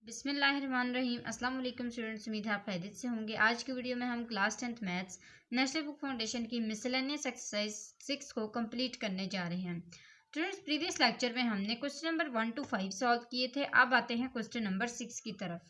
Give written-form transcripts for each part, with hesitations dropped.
बिस्मिल्लाहिर्रहमानिर्रहीम। अस्सलाम वालेकुम स्टूडेंट्स, उम्मीद है आप खैरियत से होंगे। आज की वीडियो में हम class 10th maths national book foundation की मिसलेनियस एक्सरसाइज 6 को कंप्लीट करने जा रहे हैं। स्टूडेंट्स, प्रीवियस लेक्चर में हमने क्वेश्चन नंबर 1 to 5 सॉल्व किए थे। अब आते हैं क्वेश्चन नंबर 6 की तरफ।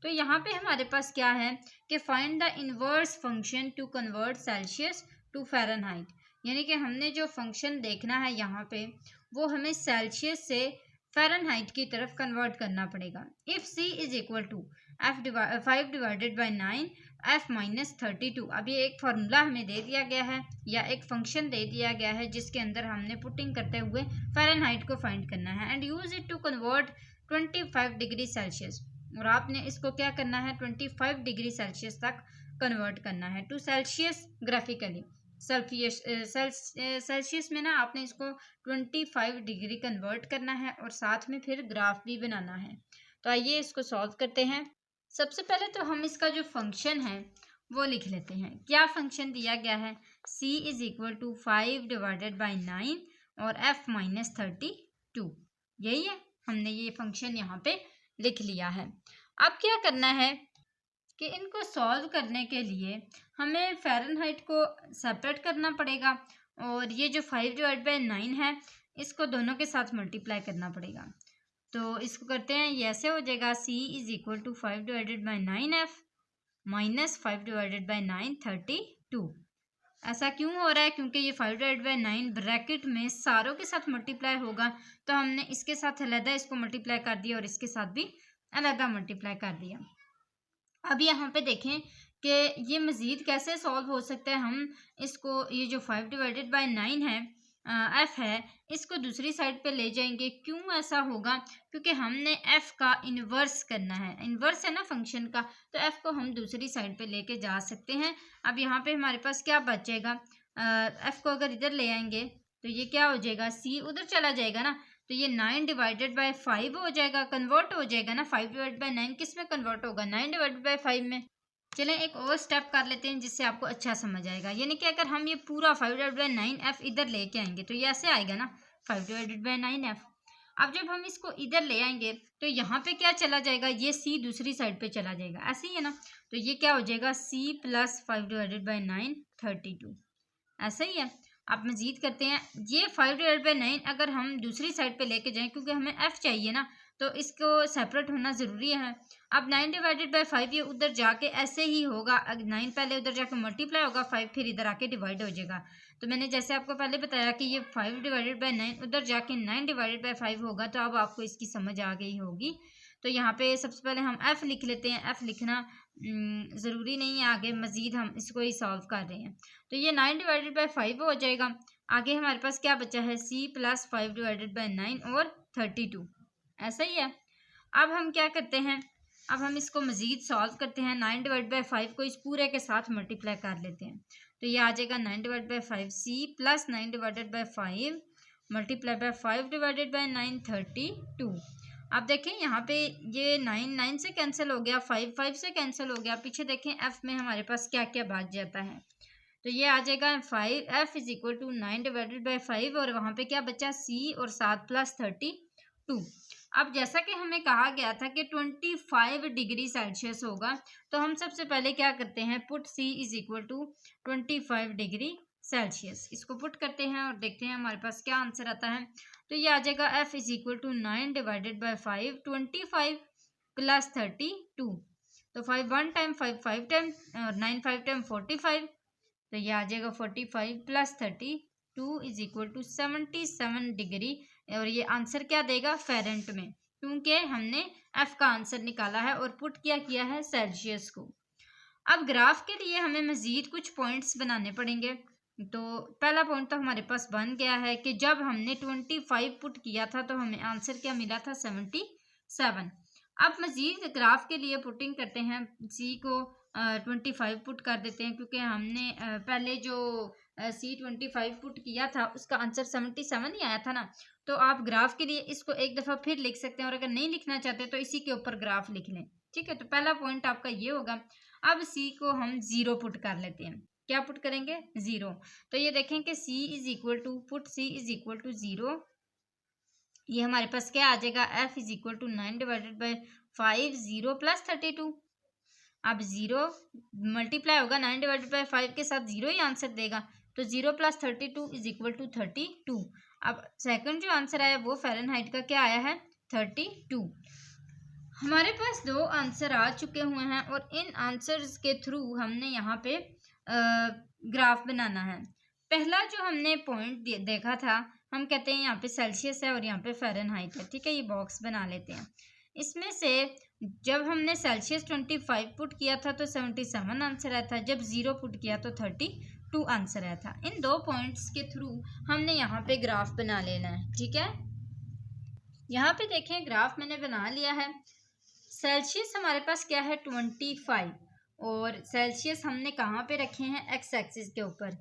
तो यहाँ पे हमारे पास क्या है कि find the inverse function to convert Celsius to Fahrenheit, यानी कि हमने जो फंक्शन देखना है यहाँ पे वो हमें सेल्सियस से फ़ारेनहाइट की तरफ कन्वर्ट करना पड़ेगा। If c is equal to five divided by 9 f minus 32। अब ये एक फार्मूला हमें दे दिया गया है या एक फंक्शन दे दिया गया है जिसके अंदर हमने पुटिंग करते हुए फ़ारेनहाइट को फाइंड करना है and use it to convert 25 degree Celsius. और आपने इसको क्या करना है 25 डिग्री सेल्सियस तक कन्वर्ट करना है टू सेल्सियस ग्राफिकली। सेल्सियस में ना आपने इसको 25 डिग्री कन्वर्ट करना है और साथ में फिर ग्राफ भी बनाना है। तो आइए इसको सॉल्व करते हैं। सबसे पहले तो हम इसका जो फंक्शन है वो लिख लेते हैं। क्या फंक्शन दिया गया है, c is equal to 5 divided by 9 और f माइनस 32। यही है, हमने ये फंक्शन यहाँ पे लिख लिया है। अब क्या करना है कि इनको सॉल्व करने के लिए हमें फ़ारेनहाइट को सेपरेट करना पड़ेगा और ये जो 5 डिवाइड बाई 9 है इसको दोनों के साथ मल्टीप्लाई करना पड़ेगा। तो इसको करते हैं, ये ऐसे हो जाएगा c is equal to 5 divided by 9f minus 5 divided by 9 32। ऐसा क्यों हो रहा है, क्योंकि ये 5 डिवाइड बाई 9 ब्रैकेट में सारों के साथ मल्टीप्लाई होगा, तो हमने इसके साथ अलग इसको मल्टीप्लाई कर दिया और इसके साथ भी अलग मल्टीप्लाई कर दिया। अब यहाँ पे देखें कि ये मज़ीद कैसे सॉल्व हो सकता है। हम इसको ये जो 5 डिवाइडेड बाई 9 है f है, इसको दूसरी साइड पे ले जाएंगे। क्यों ऐसा होगा, क्योंकि हमने f का इन्वर्स करना है। इन्वर्स है ना फंक्शन का, तो f को हम दूसरी साइड पे लेके जा सकते हैं। अब यहाँ पे हमारे पास क्या बचेगा, f को अगर इधर ले आएंगे तो ये क्या हो जाएगा, c उधर चला जाएगा ना, तो ये 9 डिवाइडेड बाई 5 हो जाएगा, कन्वर्ट हो जाएगा ना। 5 डिवाइड बाई 9 किस में कन्वर्ट होगा, 9 डिवाइडेड बाई 5 में। चलें एक और स्टेप कर लेते हैं जिससे आपको अच्छा समझ आएगा। यानी कि अगर हम ये पूरा 5 डिवाइड बाई 9f इधर लेके आएंगे तो ये ऐसे आएगा ना, 5 डिवाइडेड बाई 9f। अब जब हम इसको इधर ले आएंगे तो यहाँ पे क्या चला जाएगा, ये c दूसरी साइड पे चला जाएगा, ऐसे ही है ना। तो ये क्या हो जाएगा, c प्लस 5 डिवाइडेड बाई 9 32। ऐसा ही है। आप मजीद करते हैं, ये 5 डिवाइड बाई 9 अगर हम दूसरी साइड पे लेके जाएं, क्योंकि हमें f चाहिए ना, तो इसको सेपरेट होना ज़रूरी है। अब 9 डिवाइडेड बाई 5 ये उधर जाके ऐसे ही होगा, 9 पहले उधर जाके मल्टीप्लाई होगा, 5 फिर इधर आके डिवाइड हो जाएगा। तो मैंने जैसे आपको पहले बताया कि ये 5 डिवाइडेड बाई 9 उधर जाके 9 डिवाइडेड बाई 5 होगा, तो अब आपको इसकी समझ आ गई होगी। तो यहाँ पे सबसे पहले हम f लिख लेते हैं। f लिखना ज़रूरी नहीं है, आगे मज़ीद हम इसको ही सॉल्व कर रहे हैं। तो ये 9 डिवाइडेड बाई 5 हो जाएगा। आगे हमारे पास क्या बचा है, c प्लस 5 डिवाइडेड बाई 9 और 32। ऐसा ही है। अब हम क्या करते हैं, अब हम इसको मज़ीद सॉल्व करते हैं। 9 डिवाइड बाई 5 को इस पूरे के साथ मल्टीप्लाई कर लेते हैं, तो ये आ जाएगा 9 divide by 5 c plus 9 divided by 5 multiply by 5 divided by 9 32। अब देखें यहाँ पे ये 9 से कैंसिल हो गया, 5 से कैंसिल हो गया। पीछे देखें f में हमारे पास क्या क्या बच जाता है, तो ये आ जाएगा 5f is equal to 9 divided by 5 और वहाँ पे क्या बचा, c और 7 प्लस 32। अब जैसा कि हमें कहा गया था कि 25 डिग्री सेल्सियस होगा, तो हम सबसे पहले क्या करते हैं, put c is equal to 25 degree Celsius, इसको पुट करते हैं और देखते हैं हमारे पास क्या आंसर आता है। तो ये आ जाएगा f is equal to 9 divided by 5 25 plus 32। तो 5 1 टाइम, 5 5 टाइम और 9 5 टाइम 45, तो ये आ जाएगा 45 plus 32 is equal to 77 degree. और ये आंसर क्या देगा, फ़ारेनहाइट में, क्योंकि हमने f का आंसर निकाला है और पुट किया है सेल्सियस को। अब ग्राफ के लिए हमें मज़ीद कुछ पॉइंट्स बनाने पड़ेंगे। तो पहला पॉइंट तो हमारे पास बन गया है कि जब हमने 25 पुट किया था तो हमें आंसर क्या मिला था, 77। अब मज़ीद ग्राफ के लिए पुटिंग करते हैं, c को 25 पुट कर देते हैं, क्योंकि हमने पहले जो c 25 पुट किया था उसका आंसर 77 ही आया था ना। तो आप ग्राफ के लिए इसको एक दफ़ा फिर लिख सकते हैं, और अगर नहीं लिखना चाहते तो इसी के ऊपर ग्राफ लिख लें, ठीक है। तो पहला पॉइंट आपका ये होगा। अब c को हम 0 पुट कर लेते हैं। क्या पुट करेंगे, 0। तो ये देखें कि c is equal to, put c is equal to 0, ये हमारे पास क्या आ जाएगा, f is equal to 9 divided by 50 plus 32। अब 0 मल्टीप्लाई होगा 9/5 के साथ, 0 ही आंसर देगा। तो 0 प्लस 32 इज इक्वल टू 32। अब सेकंड जो आंसर आया वो फ़ारेनहाइट का क्या आया है, 32। हमारे पास दो आंसर आ चुके हुए हैं और इन आंसर्स के थ्रू हमने यहाँ पे ग्राफ बनाना है। पहला जो हमने पॉइंट देखा था, हम कहते हैं यहाँ पे सेल्सियस है और यहाँ पे फ़ारेनहाइट है, ठीक है। ये बॉक्स बना लेते हैं। इसमें से जब हमने सेल्सियस 25 पुट किया था तो 77 आंसर आया था, जब 0 पुट किया तो 32 आंसर आया था। इन दो पॉइंट्स के थ्रू हमने यहाँ पे ग्राफ बना लेना है, ठीक है। यहाँ पे देखें ग्राफ मैंने बना लिया है। सेल्सियस हमारे पास क्या है, 25, और सेल्सियस हमने कहाँ पे रखे हैं, एक्स एक्सिस के ऊपर।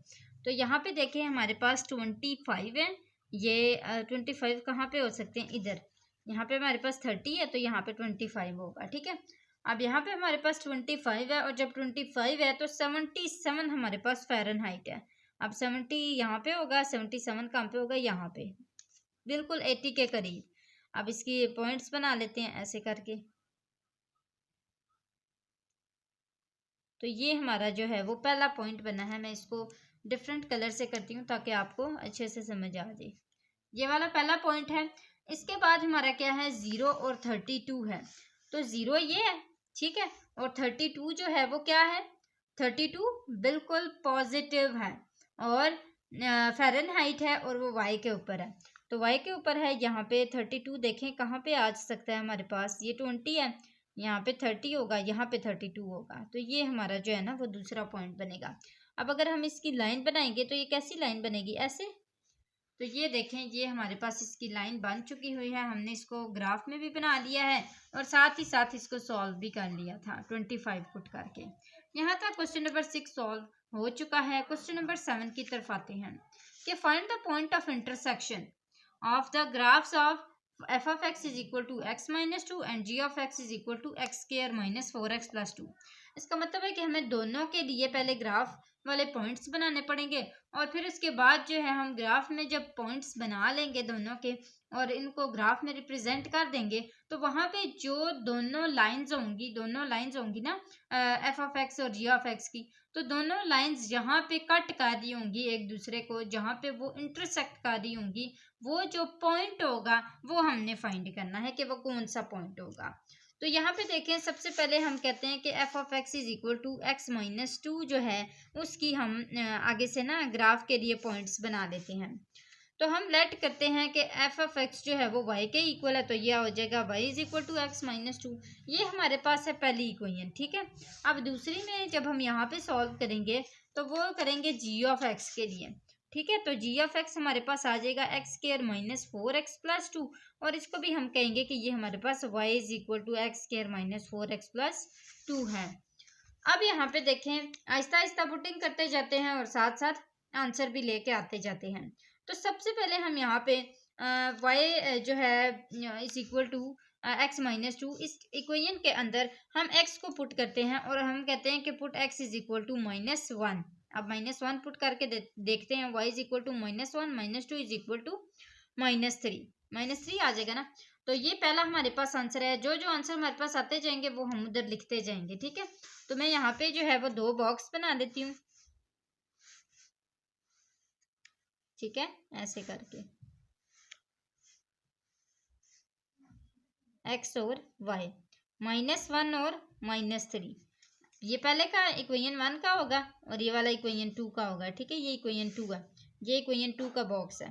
तो यहाँ पे देखें हमारे पास 25 है, ये 25 कहाँ पे हो सकते हैं, इधर। यहाँ पे हमारे पास 30 है तो यहाँ पे 25 होगा, ठीक है। अब यहाँ पे हमारे पास 25 है और जब 25 है तो 77 हमारे पास फ़ारेनहाइट है। अब 70 यहाँ पे होगा, 77 कहाँ पे होगा, यहाँ पे, बिल्कुल 80 के करीब। अब इसकी पॉइंट्स बना लेते हैं ऐसे करके। तो ये हमारा जो है वो पहला पॉइंट बना है। मैं इसको डिफरेंट कलर से करती हूँ ताकि आपको अच्छे से समझ आ जाए। ये वाला पहला पॉइंट है। इसके बाद हमारा क्या है, 0 और 32 है। तो 0 ये है, ठीक है, और 32 जो है वो क्या है, 32 बिल्कुल पॉजिटिव है और फ़ारेनहाइट है और वो वाई के ऊपर है। तो वाई के ऊपर है, यहाँ पे 32 देखें कहाँ पे आ सकता है हमारे पास, ये 20 है, यहाँ पे 30 होगा, यहाँ पे 32 होगा। तो ये हमारा जो है ना वो दूसरा पॉइंट बनेगा। अब अगर हम इसकी लाइन बनाएंगे तो ये कैसी लाइन बनेगी, ऐसे। तो ये देखें, ये हमारे पास इसकी लाइन बन चुकी हुई है। हमने इसको ग्राफ में भी बना लिया है और साथ ही साथ इसको सॉल्व भी कर लिया था 25 पुट करके। यहाँ तक क्वेश्चन नंबर 6 सॉल्व हो चुका है। क्वेश्चन नंबर 7 की तरफ आते हैं कि find the point of intersection of the graphs of f of x is equal to x minus 2 and g of x is equal to x square minus 4x plus 2। इसका मतलब है कि हमें दोनों के लिए पहले ग्राफ वाले पॉइंट्स बनाने पड़ेंगे और फिर उसके बाद जो है हम ग्राफ में जब पॉइंट्स बना लेंगे दोनों के और इनको ग्राफ में रिप्रेजेंट कर देंगे तो वहाँ पे जो दोनों लाइंस होंगी ना एफ ऑफ एक्स और जी ऑफ एक्स की, तो दोनों लाइंस जहाँ पे कट कर रही होंगी एक दूसरे को, जहाँ पे वो इंटरसेक्ट कर रही होंगी, वो जो पॉइंट होगा वो हमने फाइंड करना है कि वो कौन सा पॉइंट होगा। तो यहाँ पे देखें, सबसे पहले हम कहते हैं कि f of x is equal to x minus 2 जो है उसकी हम आगे से ना ग्राफ के लिए पॉइंट्स बना लेते हैं। तो हम लेट करते हैं कि एफ ऑफ एक्स जो है वो वाई के इक्वल है, तो यह हो जाएगा y is equal to x minus 2। ये हमारे पास है पहली इक्वेशन, ठीक है। अब दूसरी में जब हम यहाँ पे सॉल्व करेंगे तो वो करेंगे जी ऑफ एक्स के लिए, ठीक है। तो जी ऑफ एक्स हमारे पास आ जाएगा x square minus 4x plus 2, और इसको भी हम कहेंगे कि ये हमारे पास y is equal to x square minus 4x plus 2 है। अब यहाँ पे देखें, आहिस्ता आहिस्ता पुटिंग करते जाते हैं और साथ साथ आंसर भी लेके आते जाते हैं। तो सबसे पहले हम यहाँ पे y जो है is equal to x minus 2, इस इक्वेशन के अंदर हम x को पुट करते हैं और हम कहते हैं कि put x is equal to -1। अब -1 पुट करके देखते हैं, y is equal to -1 -2 is equal to -3 आ जाएगा ना। तो ये पहला हमारे पास आंसर है। जो जो आंसर हमारे पास आते जाएंगे वो हम उधर लिखते जाएंगे, ठीक है। तो मैं यहाँ पे जो है वो 2 बॉक्स बना लेती हूँ, ठीक है, ऐसे करके x और y, -1 और -3। ये पहले का इक्वेशन 1 का होगा और ये वाला इक्वेशन 2 का होगा, ठीक है। ये इक्वेशन 2 है, ये इक्वेशन 2 का बॉक्स है।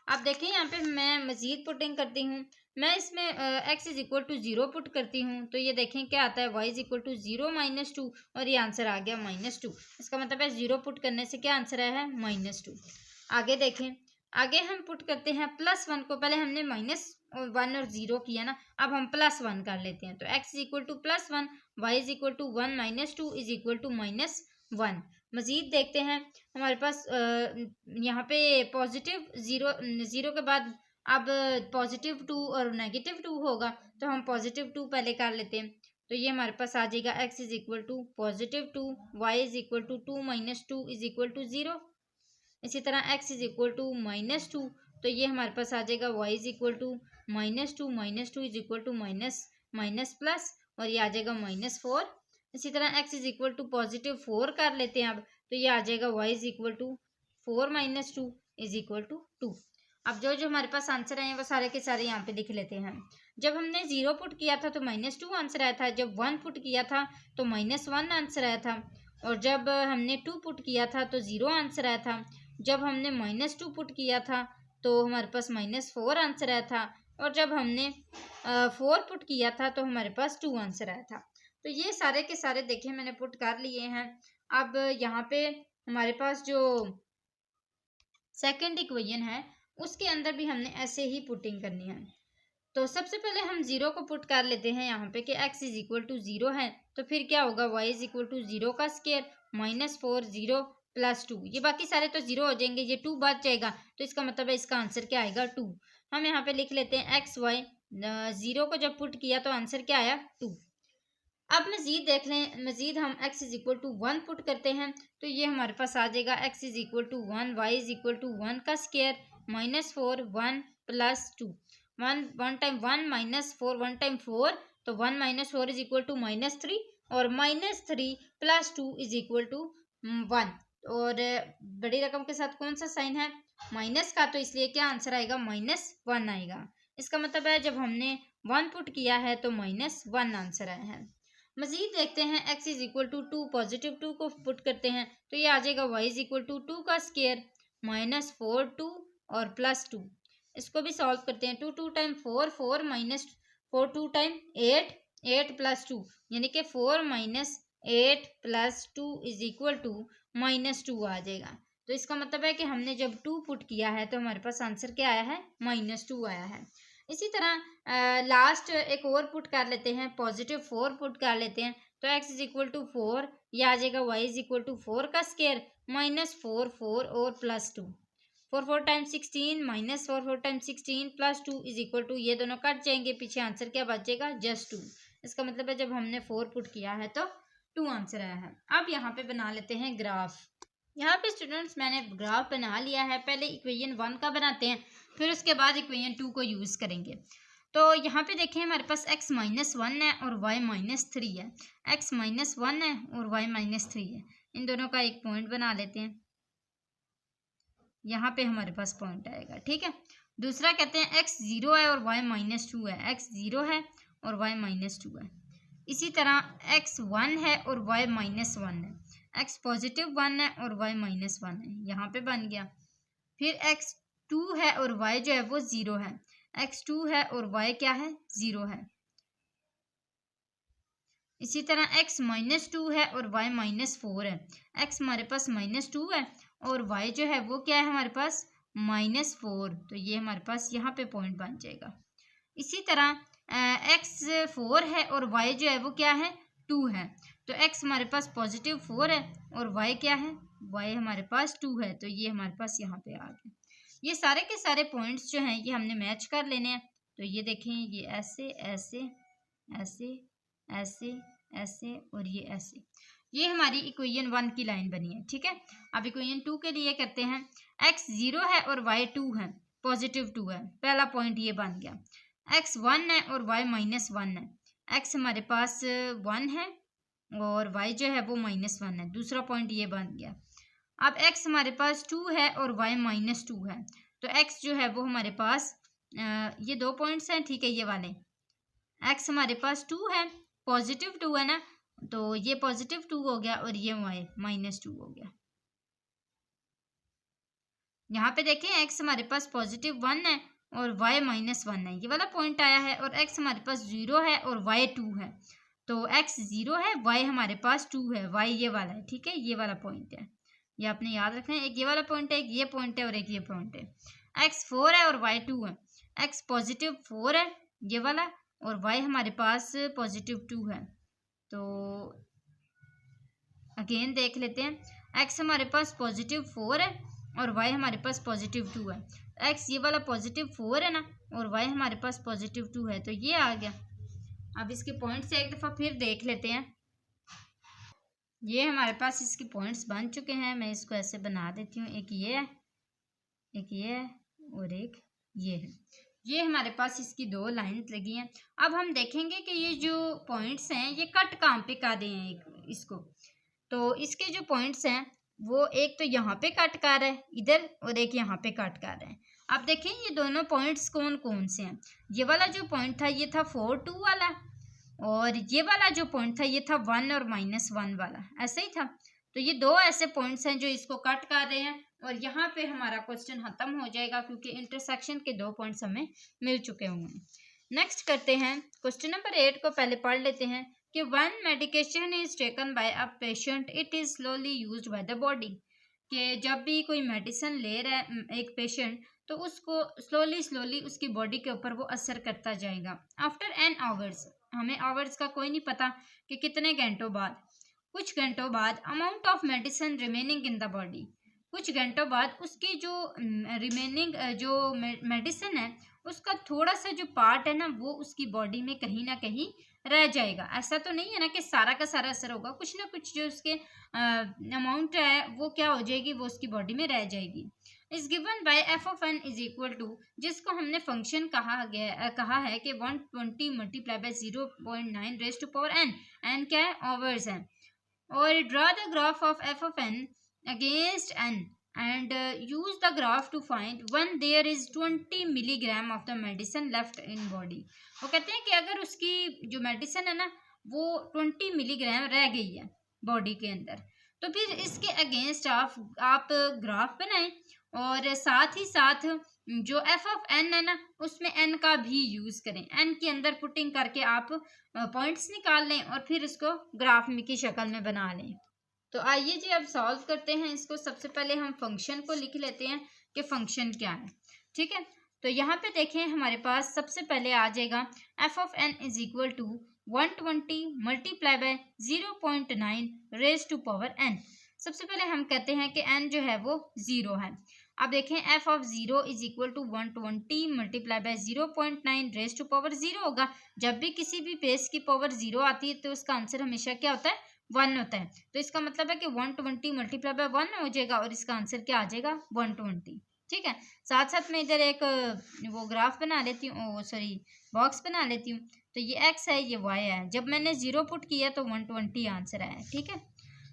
अब देखिए यहाँ पे मैं मजीद पुटिंग करती हूँ। मैं इसमें x is equal to 0 put करती हूँ, तो ये देखें क्या आता है, y इज इक्वल टू 0 -2, और ये आंसर आ गया -2। इसका मतलब है 0 पुट करने से क्या आंसर आया है, -2। आगे देखें, आगे हम पुट करते हैं +1 को। पहले हमने -1 और 0 किया ना, अब हम +1 कर लेते हैं। तो x is equal to +1, y is equal to 1 -2 is equal to -1। मजीद देखते हैं, हमारे पास यहाँ पे पॉजिटिव 0 के बाद अब +2 और -2 होगा, तो हम +2 पहले कर लेते हैं। तो ये हमारे पास आ जाएगा x is equal to +2, y is equal to 2 - 2 is equal to 0। इसी तरह x इज इक्वल टू -2, तो ये हमारे पास आ जाएगा y is equal to -2 - 2 is equal to -1। Minus plus और ये आ जाएगा -4। इसी तरह x इज इक्वल टू +4 कर लेते हैं अब, तो ये आ जाएगा y is equal to 4 - 2 is equal to 2। अब जो जो हमारे पास आंसर आए हैं वो सारे के सारे यहाँ पे लिख लेते हैं। जब हमने 0 पुट किया था तो -2 आंसर आया था, जब 1 पुट किया था तो -1 आंसर आया था, और जब हमने 2 पुट किया था तो 0 आंसर आया था, जब हमने -2 पुट किया था तो हमारे पास -4 आंसर आया था, और जब हमने 4 पुट किया था तो हमारे पास 2 आंसर आया था। तो ये सारे के सारे देखिए मैंने पुट कर लिए हैं। अब यहाँ पे हमारे पास जो सेकंड इक्वेशन है उसके अंदर भी हमने ऐसे ही पुटिंग करनी है। तो सबसे पहले हम 0 को पुट कर लेते हैं यहाँ पे कि x इज इक्वल टू 0 है, तो फिर क्या होगा y इज इक्वल टू 0 का स्क्वायर -4 0 + 2, ये बाकी सारे तो 0 हो जाएंगे, ये 2 बच जाएगा, तो इसका मतलब है इसका आंसर क्या आएगा 2। हम यहाँ पे लिख लेते हैं x y, 0 को जब पुट किया तो आंसर क्या आया 2। अब मजीद देख लें, मजीद हम x is equal to 1 put करते हैं तो ये हमारे पास आ जाएगा x is equal to 1 y is equal to 1 का स्क्वायर -4 1 + 2, 1 टाइम 1 -4 1 टाइम 4, तो 1 - 4 इज इक्वल टू -3, और -3 + 2 इज इक्वल टू 1, और बड़ी रकम के साथ कौन सा साइन है माइनस का, तो इसलिए क्या आंसर आएगा -1 आएगा। इसका मतलब है जब हमने 1 पुट किया है तो -1 आंसर आया है। मजीद देखते हैं x इज इक्वल टू 2, +2 को पुट करते हैं तो ये आ जाएगा y इज इक्वल टू 2 का स्क्वायर -4 2 और +2। इसको भी सॉल्व करते हैं, 2 2 टाइम 4 4 -4 2 टाइम 8 8 + 2, यानी कि 4 - 8 + 2 इज इक्वल टू -2 आ जाएगा। तो इसका मतलब है कि हमने जब 2 पुट किया है तो हमारे पास आंसर क्या आया है -2 आया है। इसी तरह लास्ट एक और पुट कर लेते हैं, +4 पुट कर लेते हैं, तो x इज इक्वल टू 4, ये आ जाएगा y इज इक्वल टू 4 का स्क्वायर -4 4 और +2, 4 4 time 16 -4 4 time 16 +2 is equal to, ये दोनों कट जाएंगे, पीछे आंसर क्या बचेगा जस्ट 2। इसका मतलब है जब हमने 4 पुट किया है तो 2 आंसर आया है। अब यहाँ पे बना लेते हैं ग्राफ। यहाँ पे स्टूडेंट्स मैंने ग्राफ बना लिया है, पहले इक्वेशन 1 का बनाते हैं, फिर उसके बाद इक्वेशन 2 को यूज़ करेंगे। तो यहाँ पे देखें हमारे पास x -1 है और y -3 है, x -1 है और y -3 है, इन दोनों का एक पॉइंट बना लेते हैं, यहाँ पे हमारे पास पॉइंट आएगा, ठीक है। दूसरा कहते हैं x 0 है और y -2 है, x 0 है और y -2 है। इसी तरह x 1 है और y -1 है, x +1 है और y -1 है, यहाँ पे बन गया। फिर x 2 है और y जो है वो 0 है, x 2 है और y क्या है 0 है। इसी तरह x -2 है और y -4 है, x हमारे पास -2 है और y जो है वो क्या है हमारे पास -4, तो ये हमारे पास यहाँ पे पॉइंट बन जाएगा। इसी तरह x 4 है और y जो है वो क्या है 2 है, तो x हमारे पास +4 है और y क्या है y हमारे पास 2 है, तो ये हमारे पास यहाँ पे आ गया। ये सारे के सारे पॉइंट्स जो हैं ये हमने मैच कर लेने हैं, तो ये देखें ये ऐसे ऐसे ऐसे ऐसे ऐसे और ये ऐसे, ये हमारी इक्वेशन 1 की लाइन बनी है, ठीक है। अब इक्वेशन 2 के लिए करते हैं, x 0 है और y 2 है, +2 है, पहला पॉइंट ये बन गया। x 1 है और y -1 है, x हमारे पास 1 है और y जो है वो -1 है, दूसरा पॉइंट ये बन गया। अब x हमारे पास 2 है और y -2 है, तो x जो है वो हमारे पास ये 2 पॉइंट्स हैं, ठीक है, ये वाले x हमारे पास 2 है, +2 है ना, तो ये +2 हो गया और ये y -2 हो गया। यहाँ पे देखें x हमारे पास +1 है और y -1 है, ये वाला पॉइंट आया है, और x हमारे पास 0 है और y 2 है, तो x 0 है y हमारे पास 2 है, y ये वाला है, ठीक है, ये वाला पॉइंट है, ये आपने याद रखना है, एक ये वाला पॉइंट है, एक ये पॉइंट है और एक ये पॉइंट है। x 4 है और y 2 है, x +4 है ये वाला और y हमारे पास +2 है। तो अगेन देख लेते हैं, x हमारे पास +4 है और y हमारे पास +2 है, x ये वाला +4 है ना और y हमारे पास +2 है, तो ये आ गया। अब इसके पॉइंट्स एक दफ़ा फिर देख लेते हैं, ये हमारे पास इसके पॉइंट्स बन चुके हैं, मैं इसको ऐसे बना देती हूँ, एक ये है, एक ये है और एक ये है। ये हमारे पास इसकी 2 लाइन्स लगी हैं। अब हम देखेंगे कि ये जो पॉइंट्स हैं ये कट कहाँ पे कर रहे हैं इसको। तो इसके जो पॉइंट्स हैं वो एक तो यहाँ पे कट कर रहा है इधर, और एक यहाँ पे कट कर रहे हैं। अब देखें ये दोनों पॉइंट्स कौन कौन से हैं। ये वाला जो पॉइंट था ये था 4 2 वाला, और ये वाला जो पॉइंट था ये था 1 और -1 वाला, ऐसे ही था। तो ये 2 ऐसे पॉइंट्स हैं जो इसको कट कर रहे हैं, और यहाँ पे हमारा क्वेश्चन खत्म हो जाएगा क्योंकि इंटरसेक्शन के 2 पॉइंट्स हमें मिल चुके होंगे। नेक्स्ट करते हैं क्वेश्चन नंबर 8 को पहले पढ़ लेते हैं कि one medication is taken by a patient it is slowly used by the body. कि जब भी कोई मेडिसिन ले रहा है एक पेशेंट तो उसको स्लोली उसकी बॉडी के ऊपर वो असर करता जाएगा। आफ्टर एन आवर्स, हमें आवर्स का कोई नहीं पता कि कितने घंटों बाद, कुछ घंटों बाद amount of medicine remaining in the body, कुछ घंटों बाद उसकी जो रिमेनिंग जो मेडिसिन है उसका थोड़ा सा जो पार्ट है ना वो उसकी बॉडी में कहीं ना कहीं रह जाएगा। ऐसा तो नहीं है ना कि सारा का सारा असर होगा, कुछ ना कुछ जो उसके अमाउंट है वो क्या हो जाएगी, वो उसकी बॉडी में रह जाएगी। Is given by f of n is equal to, जिसको हमने फंक्शन कहा है कि 120 multiply by 0.9 raise to power n, n क्या है, आवर्स है। और draw the graph of f of n against n and use the graph to find when there is 20 milligram of the medicine left in body। वो कहते हैं कि अगर उसकी जो मेडिसिन है ना वो 20 मिलीग्राम रह गई है बॉडी के अंदर, तो फिर इसके अगेंस्ट आप ग्राफ बनाएं, और साथ ही साथ जो एफ ऑफ एन है ना उसमें एन का भी यूज करें, एन के अंदर पुटिंग करके आप पॉइंट्स निकाल लें और फिर इसको ग्राफ में की शक्ल में बना लें। तो आइए जी अब सॉल्व करते हैं इसको। सबसे पहले हम फंक्शन को लिख लेते हैं कि फंक्शन क्या है, ठीक है। तो यहाँ पे देखें हमारे पास सबसे पहले आ जाएगा f of n is equal to 120 multiply by 0.9 raise to power n. सबसे पहले हम कहते हैं कि एन जो है वो 0 है। अब देखें f of 0 is equal to 120 multiply by 0.9 raise to power 0 होगा। जब भी किसी भी बेस की पावर 0 आती है तो उसका आंसर हमेशा क्या होता है, 1 होता है। तो इसका मतलब है कि 120 मल्टीप्लाई बाय 1 हो जाएगा और इसका आंसर क्या आ जाएगा, 120, ठीक है। साथ साथ में इधर एक वो ग्राफ बना लेती हूँ, सॉरी बॉक्स बना लेती हूँ। तो ये x है ये y है, जब मैंने 0 पुट किया तो 120 आंसर आया, ठीक है।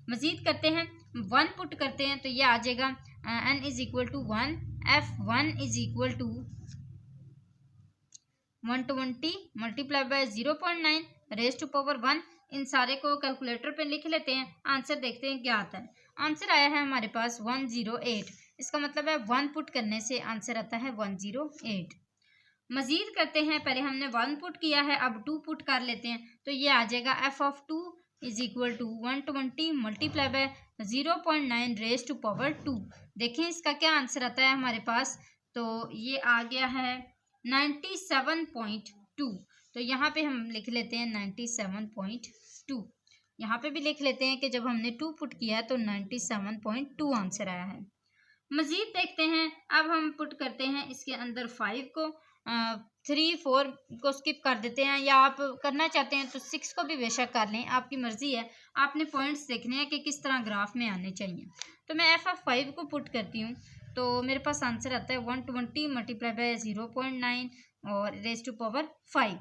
मजीद करते हैं 1 पुट करते हैं तो ये आ जाएगा n is equal to 1, f1 is equal to 120 multiply by 0.9 raise to power 1। इन सारे को कैलकुलेटर पे लिख लेते हैं, आंसर देखते हैं क्या आता है। आंसर आया है हमारे पास 108। इसका मतलब है 1 पुट करने से आंसर आता है 108। मजीद करते हैं, पहले हमने 1 पुट किया है अब 2 पुट कर लेते हैं। तो ये आ जाएगा f of 2 is equal to 120 multiply by 0.9 raise to power 2। देखें इसका क्या आंसर आता है हमारे पास, तो ये आ गया है 97.2। तो यहाँ पे हम लिख लेते हैं 97.2। यहाँ पे भी लिख लेते हैं कि जब हमने 2 पुट किया तो 97.2 आंसर आया है। मजीद देखते हैं, अब हम पुट करते हैं इसके अंदर 5 को, 3 4 को स्किप कर देते हैं, या आप करना चाहते हैं तो 6 को भी बेशक कर लें, आपकी मर्जी है। आपने पॉइंट्स देखने हैं कि किस तरह ग्राफ में आने चाहिए। तो मैं एफ ऑफ 5 को पुट करती हूँ तो मेरे पास आंसर आता है 120 मल्टीप्लाई बाय 0.9 और रेज टू पावर 5।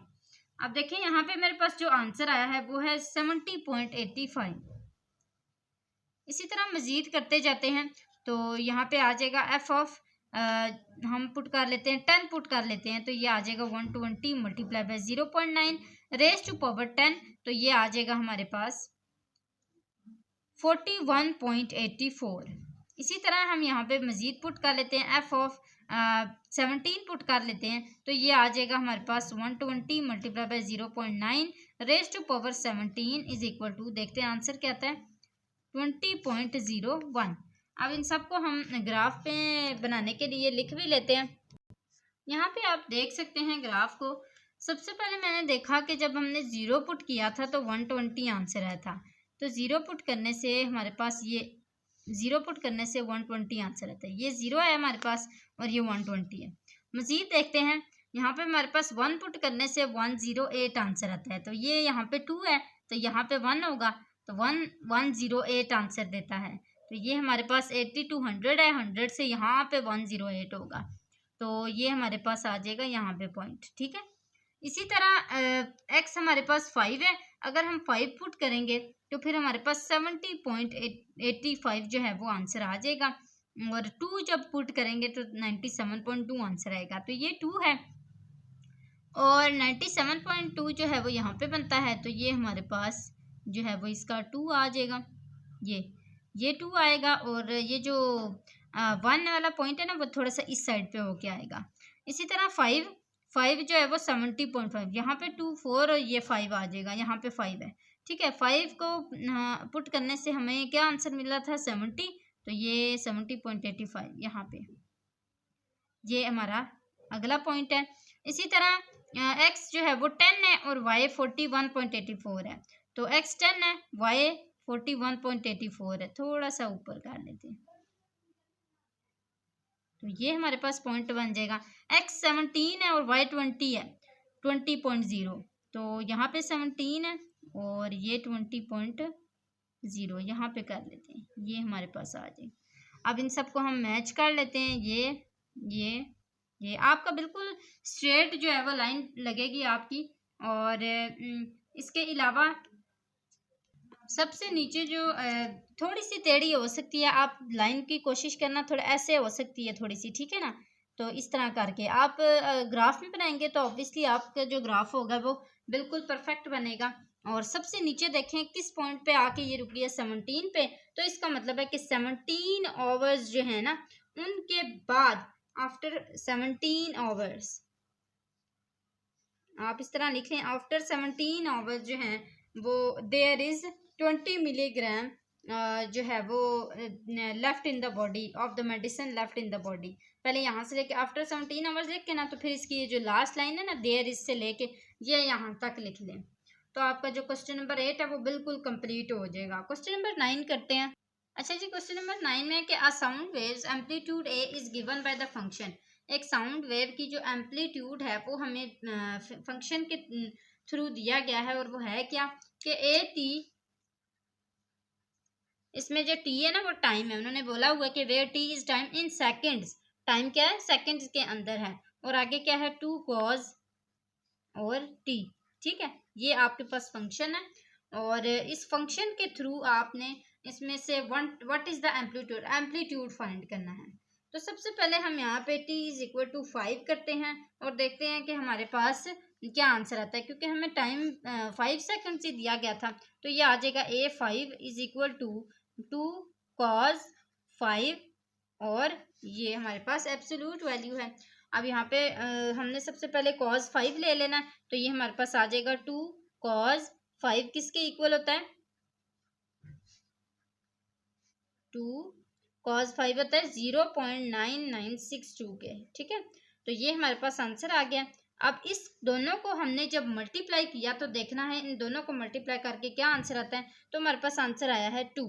अब देखें यहाँ पे मेरे पास जो आंसर आया है वो है 70.85। इसी तरह मजीद करते जाते हैं तो यहाँ पे आ जाएगा एफ ऑफ हम पुट कर लेते हैं 10 पुट कर लेते हैं तो ये आ जाएगा 120 multiply by 0.9 raise to power 10। तो ये आ जाएगा हमारे पास 41.84। इसी तरह हम यहाँ पे मजीद पुट कर लेते हैं एफ ऑफ 17 पुट कर लेते हैं तो ये आ जाएगा हमारे पास 120 multiply by 0.9 raise to power 17 is equal to, देखते हैं आंसर क्या आता है, 20.01। अब इन सबको हम ग्राफ पे बनाने के लिए लिख भी लेते हैं। यहाँ पे आप देख सकते हैं ग्राफ को। सबसे पहले मैंने देखा कि जब हमने 0 पुट किया था तो 120 आंसर आया था। तो 0 पुट करने से हमारे पास ये 0 पुट करने से 120 आंसर आता है। ये 0 है हमारे पास और ये 120 है। मजीद देखते हैं, यहाँ पे हमारे पास 1 पुट करने से 108 आंसर आता है। तो ये यहाँ पे 2 है तो यहाँ पे 1 होगा तो 108 आंसर देता है। तो ये हमारे पास 80 to 100 है, 100 से यहाँ पे 108 होगा। तो ये हमारे पास आ जाएगा यहाँ पे पॉइंट, ठीक है। इसी तरह x हमारे पास 5 है, अगर हम 5 पुट करेंगे तो फिर हमारे पास 70.85 जो है वो आंसर आ जाएगा, और 2 जब पुट करेंगे तो 97.2 आंसर आएगा। तो ये 2 है और 97.2 जो है वो यहाँ पे बनता है, तो ये हमारे पास जो है वो इसका 2 आ जाएगा, ये 2 आएगा, और ये जो 1 वाला पॉइंट है ना वो थोड़ा सा इस साइड पे होके आएगा। इसी तरह 5 जो है वो 70.5, यहाँ पे 2 4 और ये 5 आ जाएगा, यहाँ पे 5 है, ठीक है। 5 को पुट करने से हमें क्या आंसर मिला था 70, तो ये 70.85 यहाँ पे ये हमारा अगला पॉइंट है। इसी तरह x जो है वो 10 है और y 41.84 है, तो x 10 है, y 41.84 है, थोड़ा सा ऊपर कर लेते हैं, तो ये हमारे पास पॉइंट बन जाएगा। x 17 है और y 20 है, 20.0, तो यहाँ पे 17 है और ये 20.0 यहाँ पे कर लेते हैं, ये हमारे पास आ जाएगा। अब इन सबको हम मैच कर लेते हैं, ये आपका बिल्कुल स्ट्रेट जो है वो लाइन लगेगी आपकी, और इसके अलावा सबसे नीचे जो थोड़ी सी टेढ़ी हो सकती है, आप लाइन की कोशिश करना, थोड़ा ऐसे हो सकती है थोड़ी सी, ठीक है ना। तो इस तरह करके आप ग्राफ में बनाएंगे तो ऑब्वियसली आपका जो ग्राफ होगा वो बिल्कुल परफेक्ट बनेगा। और सबसे नीचे देखें किस पॉइंट पे आके ये रुकी है 17 पे, तो इसका मतलब है कि 17 आवर्स जो है ना उनके बाद आफ्टर 17 आवर्स, आप इस तरह लिख लें, आफ्टर 17 आवर्स जो है वो देयर इज 20 मिलीग्राम जो है वो left in the body of the medicine left in the body. पहले यहाँ से लेके आफ्टर 17 आवर्स लिख के ना, तो फिर इसकी ये जो लास्ट लाइन है ना देयर इज से लेके ये यहाँ तक लिख लें, तो आपका जो क्वेश्चन नंबर 8 है वो बिल्कुल कंप्लीट हो जाएगा। क्वेश्चन नंबर 9 करते हैं। अच्छा जी, क्वेश्चन नंबर 9 में कि a sound waves amplitude A is given by the function, एक साउंड वेव की जो एम्पलीट्यूड है वो हमें फंक्शन के थ्रू दिया गया है, और वो है क्या कि ए टी, इसमें जो टी है ना वो टाइम है, उन्होंने बोला हुआ कि where t is time in seconds, time क्या है सेकंड्स के अंदर है, और आगे क्या है 2 cos और टी, ठीक है। ये आपके पास फंक्शन है, और इस फंक्शन के थ्रू आपने इसमें से what is the amplitude find करना है। तो सबसे पहले हम यहाँ पे t इज इक्वल टू 5 करते हैं और देखते हैं कि हमारे पास क्या आंसर आता है, क्योंकि हमें टाइम 5 सेकंड से दिया गया था, तो ये आ जाएगा a5 is equal to 2 cos 5, और ये हमारे पास एब्सोल्यूट वैल्यू है। अब यहाँ पे हमने सबसे पहले cos 5 ले लेना है, तो ये हमारे पास आ जाएगा 2 cos 5 किसके इक्वल होता है 2 cos 5 होता है 0.9962 के, ठीक है। तो ये हमारे पास आंसर आ गया। अब इस दोनों को हमने जब मल्टीप्लाई किया तो देखना है इन दोनों को मल्टीप्लाई करके क्या आंसर आता है, तो हमारे पास आंसर आया है 2।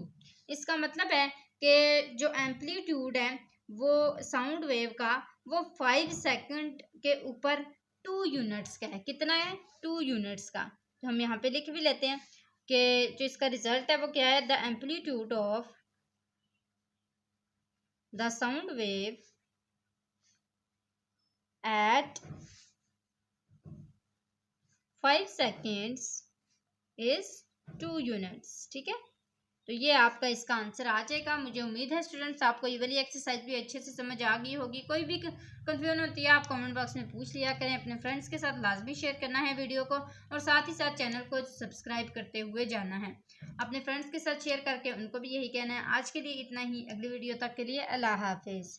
इसका मतलब है कि जो एम्पलीट्यूड है वो साउंड वेव का वो 5 सेकंड के ऊपर 2 यूनिट्स का है, कितना है 2 यूनिट्स का। तो हम यहाँ पे लिख भी लेते हैं कि जो इसका रिजल्ट है वो क्या है, the amplitude of the sound wave at 5 seconds is 2 units, ठीक है। तो ये आपका इसका आंसर आ जाएगा। मुझे उम्मीद है स्टूडेंट्स आपको ये वाली एक्सरसाइज भी अच्छे से समझ आ गई होगी। कोई भी कंफ्यूजन होती है आप कमेंट बॉक्स में पूछ लिया करें। अपने फ्रेंड्स के साथ लाजमी शेयर करना है वीडियो को, और साथ ही साथ चैनल को सब्सक्राइब करते हुए जाना है। अपने फ्रेंड्स के साथ शेयर करके उनको भी यही कहना है। आज के लिए इतना ही, अगली वीडियो तक के लिए अल्लाह हाफिज़।